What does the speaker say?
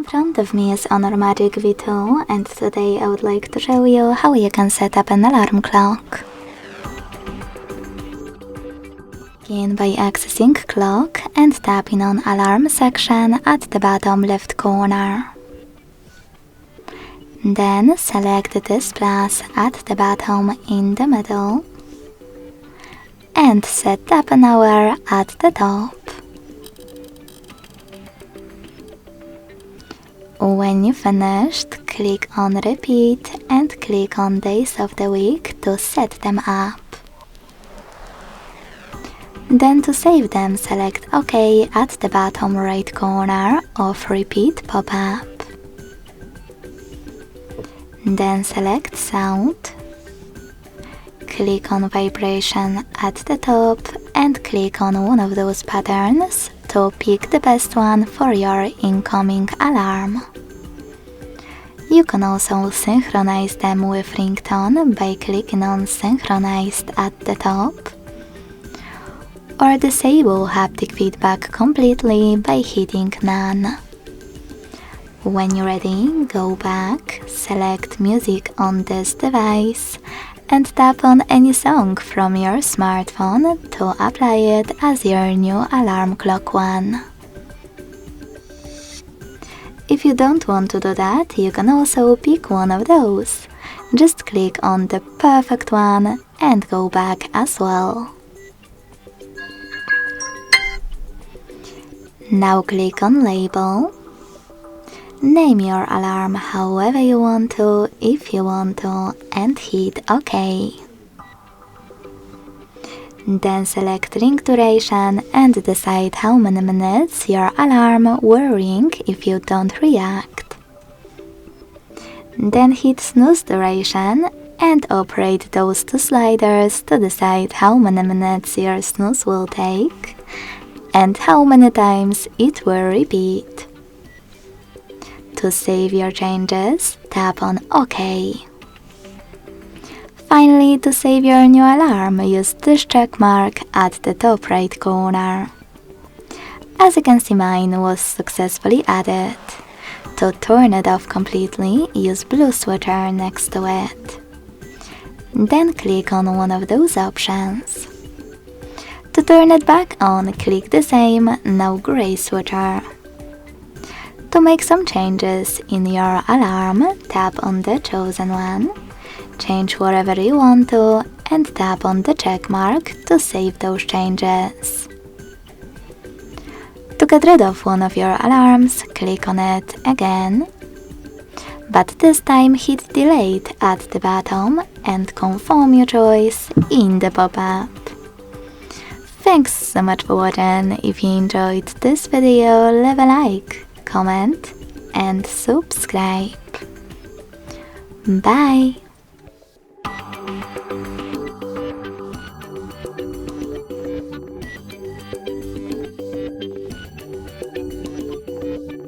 front of me is Honor Magic V2, and today I would like to show you how you can set up an alarm clock. Begin by accessing clock and tapping on alarm section at the bottom left corner. Then select this plus at the bottom in the middle and set up an hour at the top. When you finished, click on repeat and click on days of the week to set them up. Then to save them, select OK at the bottom right corner of repeat pop-up. Then select sound, click on vibration at the top and click on one of those patterns to pick the best one for your incoming alarm. You can also synchronize them with ringtone by clicking on synchronized at the top, or disable haptic feedback completely by hitting none. When you're ready, go back, select music on this device and tap on any song from your smartphone to apply it as your new alarm clock one. If you don't want to do that, you can also pick one of those. Just click on the perfect one and go back as well. Now click on label. Name your alarm however you want to, if you want to, and hit OK. Then select ring duration and decide how many minutes your alarm will ring if you don't react. Then hit snooze duration and operate those two sliders to decide how many minutes your snooze will take and how many times it will repeat. To save your changes, tap on OK. Finally, to save your new alarm, use this check mark at the top right corner. As you can see, mine was successfully added. To turn it off completely, use blue switcher next to it. Then click on one of those options. To turn it back on, click the same, now gray switcher. To make some changes in your alarm, tap on the chosen one, change whatever you want to, and tap on the check mark to save those changes. To get rid of one of your alarms, click on it again, but this time hit delete at the bottom and confirm your choice in the pop-up. Thanks so much for watching. If you enjoyed this video, leave a like, comment and subscribe. Bye!